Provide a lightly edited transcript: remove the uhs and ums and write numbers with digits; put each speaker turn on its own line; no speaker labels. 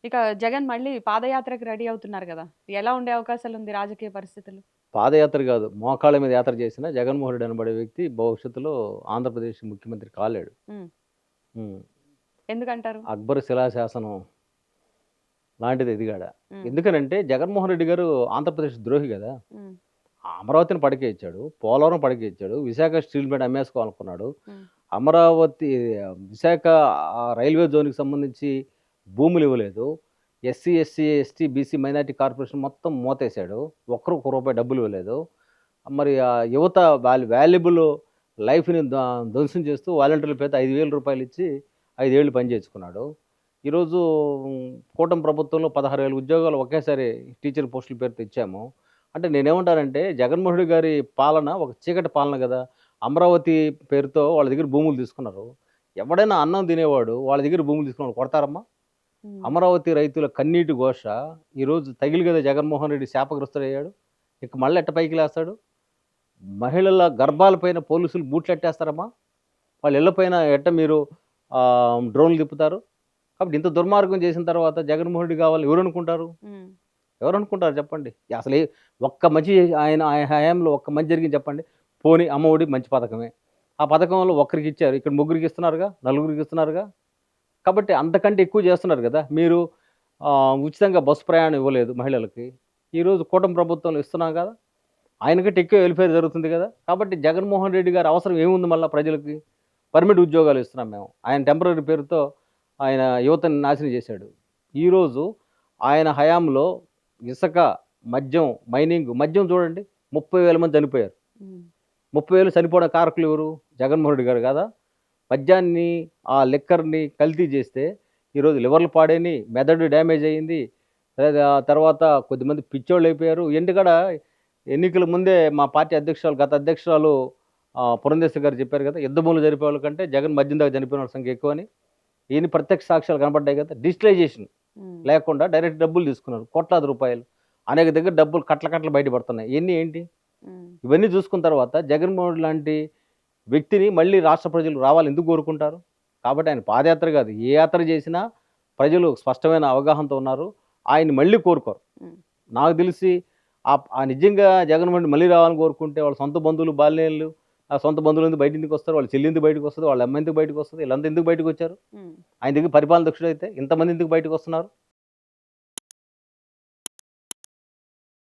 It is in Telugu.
ఇక జగన్ మళ్ళీ పాదయాత్రకు రెడీ అవుతున్నారు గదా! ఎలా ఉండే అవకాశాలుంది రాజకీయ పరిస్థితులు?
పాదయాత్ర గాదు. మోకాళ్ళ మీద యాత్ర చేసిన జగన్మోహన్ రెడ్డి అనబడే వ్యక్తి భవిష్యత్తులో ఆంధ్రప్రదేశ్ ముఖ్యమంత్రి కాలేడు.
హ్మ్.
హ్మ్.
ఎందుకంటారు?
అక్బర్ శిలాశాసనం లాంటిది ఎదిగాడ.
హ్మ్.
ఎందుకనంటే జగన్మోహన్ రెడ్డి గారు ఆంధ్రప్రదేశ్ ద్రోహి గదా!
హ్మ్.
అమరావతిని పడకేయించాడు. పోలవరం పడకేయించాడు. విశాఖ స్టీల్ ప్లాంట్ అమ్మేసుకోవాలనుకున్నాడు.
హ్మ్.
అమరావతి విశాఖ రైల్వే జోన్‌కి సంబంధించి భూములివ్వలేదు. SC, SC, ST, BC minority corporation మొత్తం మూతేశాడు. ఒక్కరు ఒక్క రూపాయి డబ్బులివ్వలేదు. మరి ఆ యువత వాల్యుబుల్ లైఫ్‌ని ధ్వంసం చేస్తూ వాలంటీర్ల పేరుతో రూ. 5,000 ఇచ్చి 5 ఏళ్ళు పని చేయించుకున్నాడు. ఈరోజు కూటమి ప్రభుత్వంలో 16,000 ఉద్యోగాలు ఒకేసారి టీచర్ పోస్టుల పేరుతో ఇచ్చాము. అంటే నేనేమంటానంటే జగన్మోహన్ రెడ్డి గారి పాలన ఒక చీకటి పాలన గదా! అమరావతి పేరుతో వాళ్ళ దగ్గర భూములు తీసుకున్నారు. ఎవడైనా అన్నం తినేవాడు వాళ్ళ దగ్గర భూములు తీసుకున్నోడిని కొడతారమ్మా?
హ్మ్.
అమరావతి రైతుల కన్నీటి ఘోష ఈరోజు తగిలి గదా జగన్మోహన్ రెడ్డి శాపగ్రస్తుడయ్యాడు. ఇక మళ్ళీ ఎట్ట పైకి లేస్తాడు? మహిళల గర్భాల పైన పోలీసులు బూట్లెట్టేస్తారమ్మా? వాళ్ళ ఇళ్ళ పైన ఎట్ట మీరు డ్రోన్‌లు తిప్పుతారు? కాబట్టి ఇంత దుర్మార్గం చేసిన తర్వాత జగన్మోహన్ రెడ్డి కావాలని ఎవరనుకుంటారు?
హ్మ్.
ఎవరనుకుంటారు చెప్పండి? అసలు ఒక్క మంచి ఆయన హయాంలో ఒక్క మంచి జరిగింది చెప్పండి? పోనీ అమ్మఒడి మంచి పథకమే. ఆ పథకంలో ఒక్కరికిచ్చారు. ఇక్కడ ముగ్గురికి ఇస్తున్నారుగా, నలుగురికి ఇస్తున్నారుగా. కాబట్టి అంతకంటే ఎక్కువ చేస్తున్నారు గదా! మీరు ఉచితంగా బస్సు ప్రయాణం ఇవ్వలేదు మహిళలకి. ఈరోజు కూటమి ప్రభుత్వంలో ఇస్తున్నాం గదా! ఆయన కంటే ఎక్కువ వెల్‌ఫేర్ జరుగుతుంది గదా! కాబట్టి జగన్మోహన్ రెడ్డి గారి అవసరం ఏముంది మళ్ళా ప్రజలకి? పర్మనెంట్ ఉద్యోగాలు ఇస్తున్నాం మేము. ఆయన టెంపరరీ పేరుతో ఆయన యువతని నాశనం చేశాడు. ఈరోజు ఆయన హయాంలో ఇసక, మద్యం, మద్యం చూడండి 30,000 మంది చనిపోయారు.
హ్మ్.
30,000 చనిపోవడానికి కారకులు ఎవరు? జగన్మోహన్ రెడ్డి గారు కాదా? మద్యాన్ని, ఆ లిక్కర్‌ని కల్తీ చేస్తే ఈరోజు లివర్‌లు పాడైనియి, మెదడు డ్యామేజ్ అయింది. తర్వాత కొద్దిమంది పిచ్చోళ్ళయిపోయారు. ఇంటికాడ ఎన్నికల ముందే మా పార్టీ అధ్యక్షురాలు, గత అధ్యక్షురాలు పురంధేశ్వరి గారు చెప్పారు కదా! యుద్ధ భూమిలో చనిపోయేవాళ్ళ కంటే జగన్ మద్యం తాగి చనిపోయిన వాళ్ళ సంఖ్య ఎక్కువని. ఇయన్ని ప్రత్యక్ష సాక్ష్యాలు కనపడ్డాయి కదా! డిజిటలైజేషన్
హ్మ్.
లేకుండా డైరెక్ట్ డబ్బులు తీసుకున్నారు. కోట్లాది రూపాయలు. అనేక దగ్గర డబ్బులు కట్టలు కట్టలు బయట పడుతున్నాయి. ఇయన్నీ ఏంటి?
హ్మ్.
ఇవన్నీ చూసుకున్న తర్వాత జగన్మోహన్ లాంటి వ్యక్తిని మళ్ళీ రాష్ట్ర ప్రజలు రావాలని ఎందుకు కోరుకుంటారు? కాబట్టి ఆయన పాదయాత్ర కాదు. ఏ యాత్ర చేసినా ప్రజలు స్పష్టమైన అవగాహనతో ఉన్నారు. ఆయన్ని మళ్ళీ కోరుకోరు.
హ్మ్.
నాకు తెలిసి నిజంగా జగన్మోహన్ రెడ్డి మళ్ళీ రావాలని కోరుకుంటే వాళ్ళ సొంత బంధువులు, బాల్యాలు ఆ సొంత బంధువులు ఎందుకు బయటెందుకొస్తారు? వాళ్ళ చెల్లి ఎందుకు బయటకొస్తది? వాళ్ళ అమ్మ ఎందుకు బయటకొస్తది? వీళ్ళంతా ఎందుకు బయటకొచ్చారు?
హ్మ్.
ఆయన దగ్గర పరిపాలన దక్షుడైతే ఇంతమంది ఎందుకు బయటకొస్తున్నారు?